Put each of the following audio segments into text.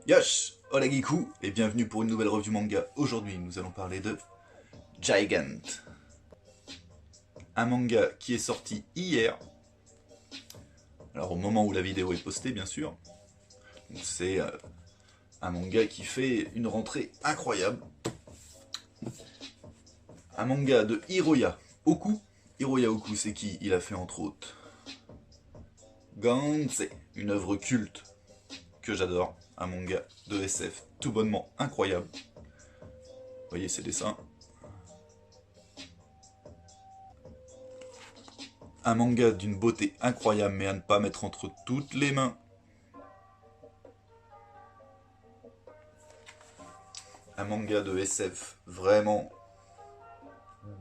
Yosh, hola Giku, et bienvenue pour une nouvelle review manga. Aujourd'hui, nous allons parler de Gigant. Un manga qui est sorti hier. Alors au moment où la vidéo est postée, bien sûr. C'est un manga qui fait une rentrée incroyable. Un manga de Hiroya Oku. Hiroya Oku, c'est qui? Il a fait entre autres Gantz, une œuvre culte que j'adore. Un manga de SF tout bonnement incroyable. Vous voyez ces dessins. Un manga d'une beauté incroyable, mais à ne pas mettre entre toutes les mains. Un manga de SF vraiment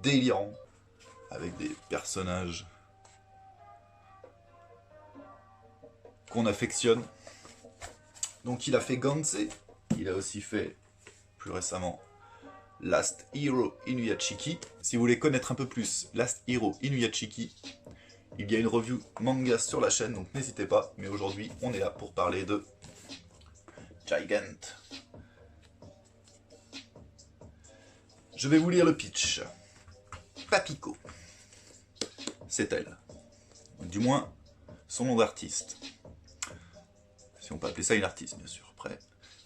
délirant, avec des personnages qu'on affectionne. Donc il a fait Gantz, il a aussi fait, plus récemment, Last Hero Inuyachiki. Si vous voulez connaître un peu plus Last Hero Inuyachiki, il y a une review manga sur la chaîne, donc n'hésitez pas. Mais aujourd'hui, on est là pour parler de Gigant. Je vais vous lire le pitch. Papiko, c'est elle. Du moins, son nom d'artiste. Si on peut appeler ça une artiste, bien sûr. Après,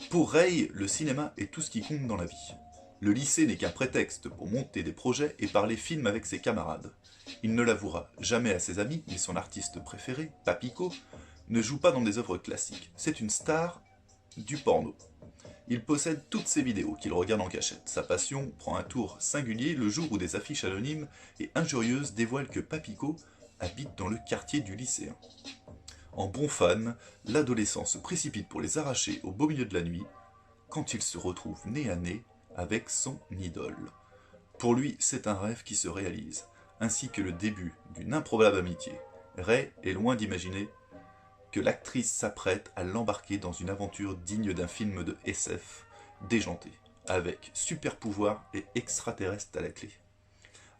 pour Rei, le cinéma est tout ce qui compte dans la vie. Le lycée n'est qu'un prétexte pour monter des projets et parler film avec ses camarades. Il ne l'avouera jamais à ses amis, mais son artiste préféré, Papiko, ne joue pas dans des œuvres classiques. C'est une star du porno. Il possède toutes ses vidéos qu'il regarde en cachette. Sa passion prend un tour singulier le jour où des affiches anonymes et injurieuses dévoilent que Papiko habite dans le quartier du lycéen. En bon fan, l'adolescent se précipite pour les arracher au beau milieu de la nuit, quand il se retrouve nez à nez avec son idole. Pour lui, c'est un rêve qui se réalise, ainsi que le début d'une improbable amitié. Rei est loin d'imaginer que l'actrice s'apprête à l'embarquer dans une aventure digne d'un film de SF déjanté, avec super pouvoirs et extraterrestres à la clé.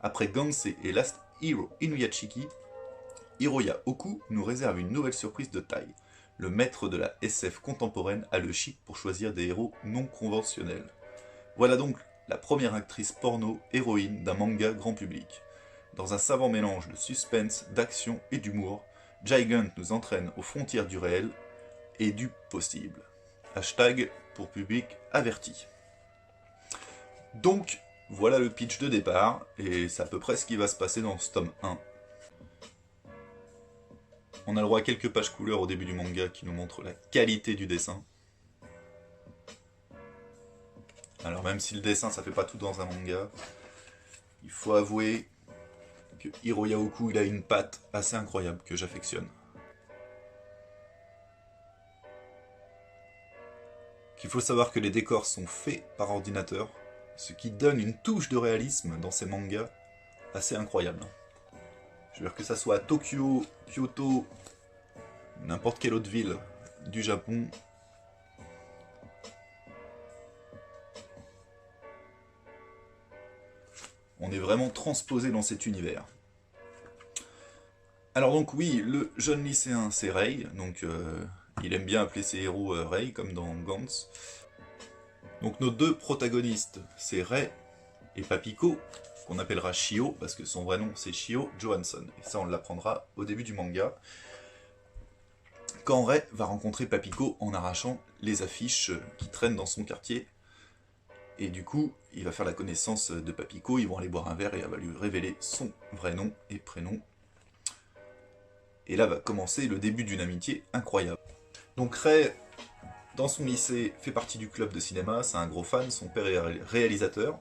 Après Gantz et Last Hero Inuyachiki, Hiroya Oku nous réserve une nouvelle surprise de taille. Le maître de la SF contemporaine a le chic pour choisir des héros non conventionnels. Voilà donc la première actrice porno héroïne d'un manga grand public. Dans un savant mélange de suspense, d'action et d'humour, Gigant nous entraîne aux frontières du réel et du possible. Hashtag pour public averti. Donc, voilà le pitch de départ, et c'est à peu près ce qui va se passer dans ce tome 1. On a le droit à quelques pages couleurs au début du manga qui nous montrent la qualité du dessin. Alors même si le dessin ça fait pas tout dans un manga, il faut avouer que Hiroya Oku il a une patte assez incroyable que j'affectionne. Qu'il faut savoir que les décors sont faits par ordinateur, ce qui donne une touche de réalisme dans ces mangas assez incroyable. Je veux dire que ça soit à Tokyo, Kyoto, n'importe quelle autre ville du Japon, on est vraiment transposé dans cet univers. Alors donc oui, le jeune lycéen c'est Rei, donc il aime bien appeler ses héros Rei, comme dans Gantz. Donc nos deux protagonistes, c'est Rei et Papiko, qu'on appellera Shio, parce que son vrai nom c'est Shio Johansson. Et ça on l'apprendra au début du manga, quand Rei va rencontrer Papiko en arrachant les affiches qui traînent dans son quartier. Et du coup, il va faire la connaissance de Papiko, ils vont aller boire un verre et elle va lui révéler son vrai nom et prénom. Et là va commencer le début d'une amitié incroyable. Donc Rei, dans son lycée, fait partie du club de cinéma, c'est un gros fan, son père est réalisateur.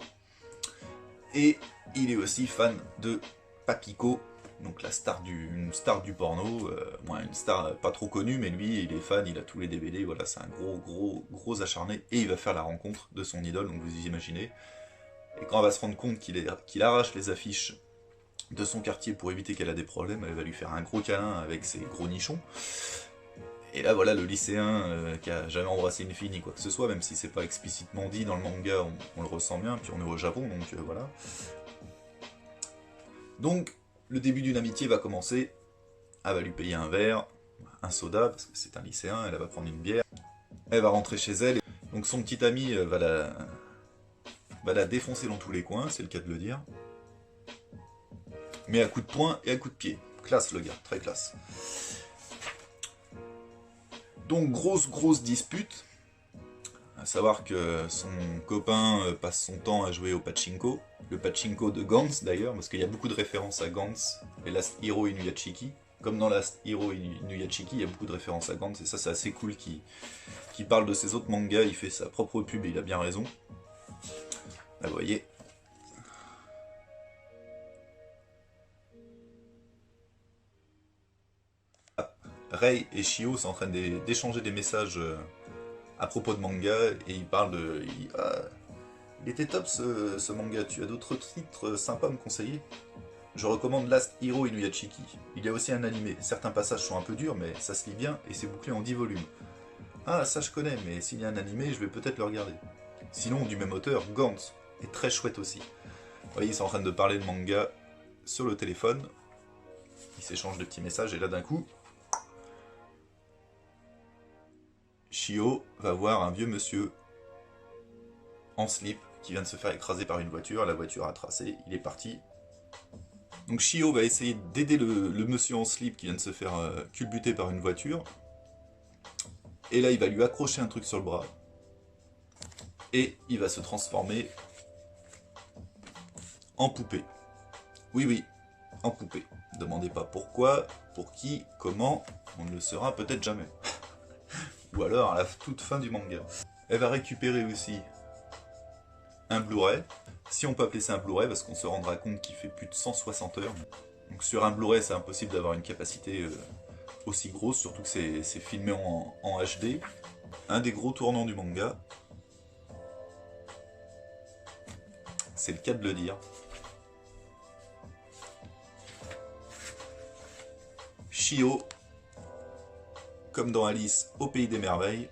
Et il est aussi fan de Papiko, donc une star du porno, une star pas trop connue, mais lui il est fan, il a tous les DVD, voilà, c'est un gros acharné, et il va faire la rencontre de son idole, donc vous imaginez. Et quand elle va se rendre compte qu'il arrache les affiches de son quartier pour éviter qu'elle a des problèmes, elle va lui faire un gros câlin avec ses gros nichons. Et là voilà le lycéen qui a jamais embrassé une fille ni quoi que ce soit, même si c'est pas explicitement dit dans le manga, on le ressent bien, puis on est au Japon, donc voilà. Donc le début d'une amitié va commencer, elle va lui payer un verre, un soda, parce que c'est un lycéen, elle va prendre une bière. Elle va rentrer chez elle, donc son petit ami va la défoncer dans tous les coins, c'est le cas de le dire. Mais à coups de poing et à coups de pied. Classe le gars, très classe. Donc grosse dispute. À savoir que son copain passe son temps à jouer au pachinko. Le pachinko de Gantz d'ailleurs, parce qu'il y a beaucoup de références à Gantz et Last Hero Inuyachiki. Comme dans Last Hero Inuyachiki, il y a beaucoup de références à Gantz, et ça c'est assez cool qu'il parle de ses autres mangas, il fait sa propre pub et il a bien raison. Là vous voyez. Rei et Shio sont en train d'échanger des messages à propos de manga, et ils parlent de... il était top ce manga, tu as d'autres titres sympas à me conseiller? Je recommande Last Hero Inuyachiki. Il y a aussi un animé, certains passages sont un peu durs, mais ça se lit bien et c'est bouclé en 10 volumes. Ah, ça je connais, mais s'il y a un animé, je vais peut-être le regarder. Sinon, du même auteur, Gantz est très chouette aussi. Vous voyez, ils sont en train de parler de manga sur le téléphone. Ils s'échangent de petits messages, et là d'un coup... Shio va voir un vieux monsieur en slip qui vient de se faire écraser par une voiture. La voiture a tracé, il est parti. Donc Shio va essayer d'aider le monsieur en slip qui vient de se faire culbuter par une voiture. Et là, il va lui accrocher un truc sur le bras. Et il va se transformer en poupée. Oui, en poupée. Ne demandez pas pourquoi, pour qui, comment, on ne le saura peut-être jamais. Ou alors à la toute fin du manga. Elle va récupérer aussi un Blu-ray. Si on peut appeler ça un Blu-ray, parce qu'on se rendra compte qu'il fait plus de 160 heures. Donc sur un Blu-ray, c'est impossible d'avoir une capacité aussi grosse, surtout que c'est filmé en HD. Un des gros tournants du manga. C'est le cas de le dire. Shio, comme dans Alice au Pays des Merveilles,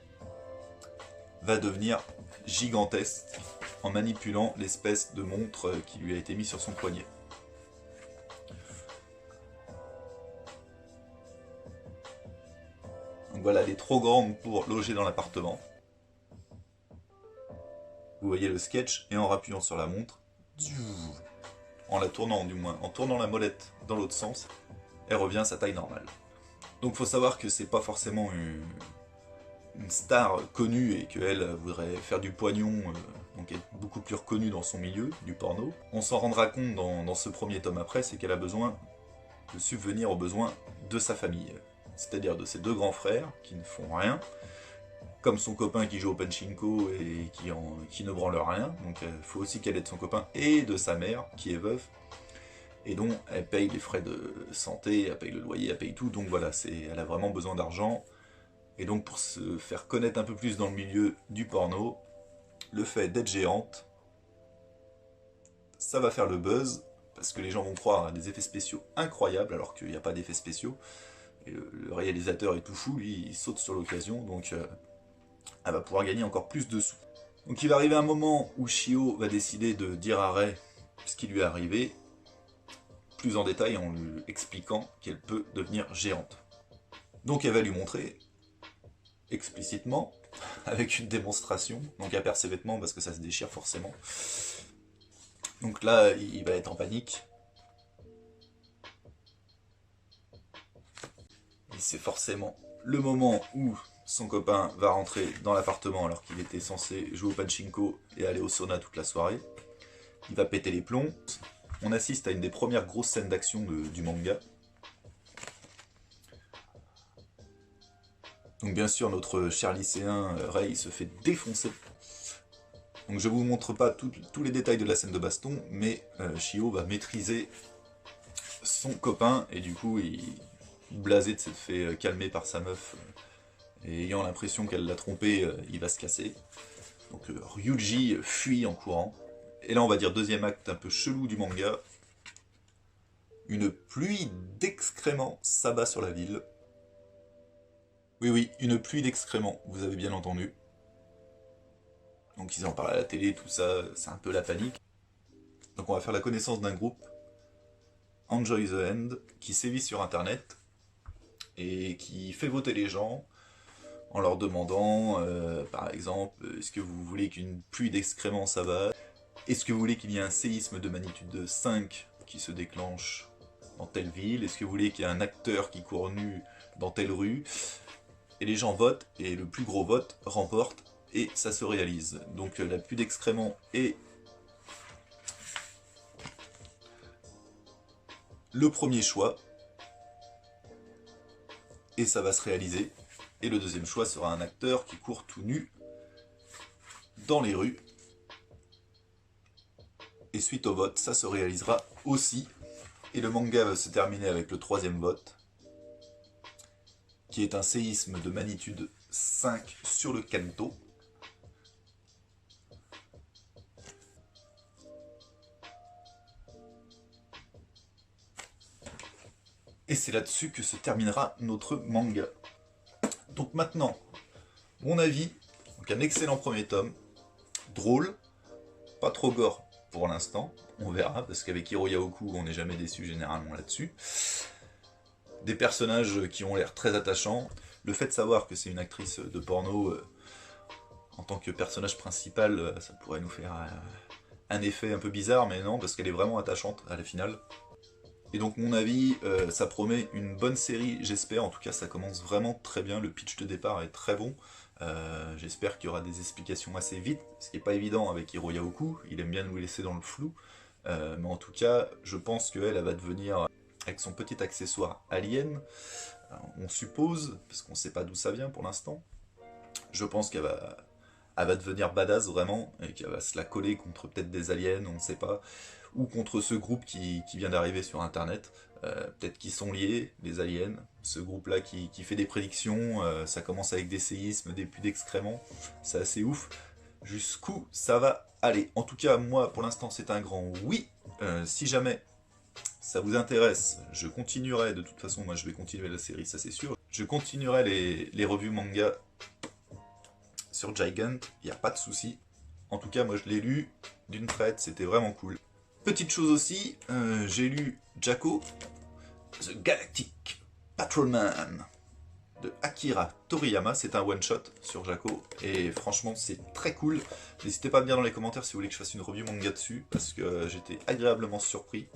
va devenir gigantesque en manipulant l'espèce de montre qui lui a été mise sur son poignet. Donc voilà, elle est trop grande pour loger dans l'appartement. Vous voyez le sketch, et en rappuyant sur la montre, en la tournant du moins, en tournant la molette dans l'autre sens, elle revient à sa taille normale. Donc faut savoir que c'est pas forcément une star connue et qu'elle voudrait faire du poignon, donc être beaucoup plus reconnue dans son milieu, du porno. On s'en rendra compte dans ce premier tome après, c'est qu'elle a besoin de subvenir aux besoins de sa famille. C'est-à-dire de ses deux grands frères qui ne font rien, comme son copain qui joue au pachinko et qui ne branle rien. Donc il faut aussi qu'elle aide son copain et de sa mère qui est veuve, et dont elle paye les frais de santé, elle paye le loyer, elle paye tout. Donc voilà, elle a vraiment besoin d'argent. Et donc pour se faire connaître un peu plus dans le milieu du porno, le fait d'être géante, ça va faire le buzz, parce que les gens vont croire à des effets spéciaux incroyables, alors qu'il n'y a pas d'effets spéciaux. Et le réalisateur est tout fou, lui, il saute sur l'occasion, donc elle va pouvoir gagner encore plus de sous. Donc il va arriver un moment où Shio va décider de dire à Rei ce qui lui est arrivé, plus en détail en lui expliquant qu'elle peut devenir géante. Donc elle va lui montrer, explicitement, avec une démonstration, donc elle perd ses vêtements parce que ça se déchire forcément. Donc là, il va être en panique. Et c'est forcément le moment où son copain va rentrer dans l'appartement alors qu'il était censé jouer au pachinko et aller au sauna toute la soirée. Il va péter les plombs. On assiste à une des premières grosses scènes d'action du manga. Donc bien sûr, notre cher lycéen Rei se fait défoncer. Donc je vous montre pas tous les détails de la scène de baston, mais Shio va maîtriser son copain, et du coup, blasé de s'être fait calmer par sa meuf, et ayant l'impression qu'elle l'a trompé, il va se casser. Donc Ryuji fuit en courant. Et là on va dire deuxième acte un peu chelou du manga. Une pluie d'excréments s'abat sur la ville. Oui, une pluie d'excréments, vous avez bien entendu. Donc ils en parlent à la télé, tout ça, c'est un peu la panique. Donc on va faire la connaissance d'un groupe, Enjoy the End, qui sévit sur internet, et qui fait voter les gens en leur demandant, par exemple, est-ce que vous voulez qu'une pluie d'excréments s'abatte? Est-ce que vous voulez qu'il y ait un séisme de magnitude 5 qui se déclenche dans telle ville? Est-ce que vous voulez qu'il y ait un acteur qui court nu dans telle rue? Et les gens votent, et le plus gros vote remporte, et ça se réalise. Donc la pluie d'excréments est le premier choix, et ça va se réaliser. Et le deuxième choix sera un acteur qui court tout nu dans les rues. Et suite au vote, ça se réalisera aussi. Et le manga va se terminer avec le troisième vote, qui est un séisme de magnitude 5 sur le Kanto. Et c'est là-dessus que se terminera notre manga. Donc maintenant, mon avis, donc un excellent premier tome, drôle, pas trop gore pour l'instant, on verra, parce qu'avec Hiro Yaoku, on n'est jamais déçu généralement là-dessus. Des personnages qui ont l'air très attachants. Le fait de savoir que c'est une actrice de porno en tant que personnage principal, ça pourrait nous faire un effet un peu bizarre, mais non, parce qu'elle est vraiment attachante à la finale. Et donc mon avis, ça promet une bonne série, j'espère, en tout cas ça commence vraiment très bien, le pitch de départ est très bon. J'espère qu'il y aura des explications assez vite, ce qui n'est pas évident avec Hiro Yaoku, il aime bien nous laisser dans le flou. Mais en tout cas, je pense qu'elle va devenir, avec son petit accessoire alien, on suppose, parce qu'on ne sait pas d'où ça vient pour l'instant, je pense qu'elle va devenir badass vraiment, et qu'elle va se la coller contre peut-être des aliens, on ne sait pas, ou contre ce groupe qui vient d'arriver sur internet, peut-être qu'ils sont liés, les aliens, ce groupe-là qui fait des prédictions, ça commence avec des séismes, des pluies d'excréments, c'est assez ouf, jusqu'où ça va aller. En tout cas, moi, pour l'instant, c'est un grand oui. Si jamais ça vous intéresse, je continuerai, de toute façon, moi je vais continuer la série, ça c'est sûr. Je continuerai les revues manga sur Gigant, il n'y a pas de souci. En tout cas, moi je l'ai lu d'une traite, c'était vraiment cool. Petite chose aussi, j'ai lu Jacko, The Galactic Patrolman de Akira Toriyama, c'est un one-shot sur Jacko, et franchement c'est très cool. N'hésitez pas à me dire dans les commentaires si vous voulez que je fasse une review manga dessus, parce que j'étais agréablement surpris.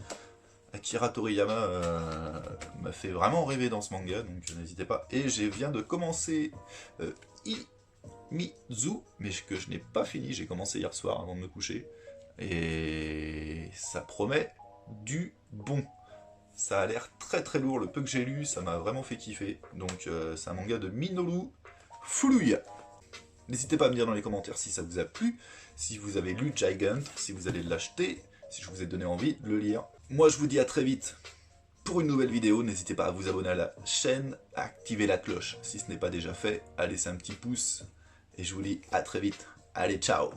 Akira Toriyama m'a fait vraiment rêver dans ce manga, donc n'hésitez pas. Et je viens de commencer Imizu, mais que je n'ai pas fini, j'ai commencé hier soir avant de me coucher. Et ça promet du bon. Ça a l'air très très lourd, le peu que j'ai lu, ça m'a vraiment fait kiffer. Donc c'est un manga de Minoru Furuya. N'hésitez pas à me dire dans les commentaires si ça vous a plu, si vous avez lu Gigant, si vous allez l'acheter, si je vous ai donné envie de le lire. Moi je vous dis à très vite pour une nouvelle vidéo, n'hésitez pas à vous abonner à la chaîne, à activer la cloche si ce n'est pas déjà fait, à laisser un petit pouce, et je vous dis à très vite. Allez, ciao!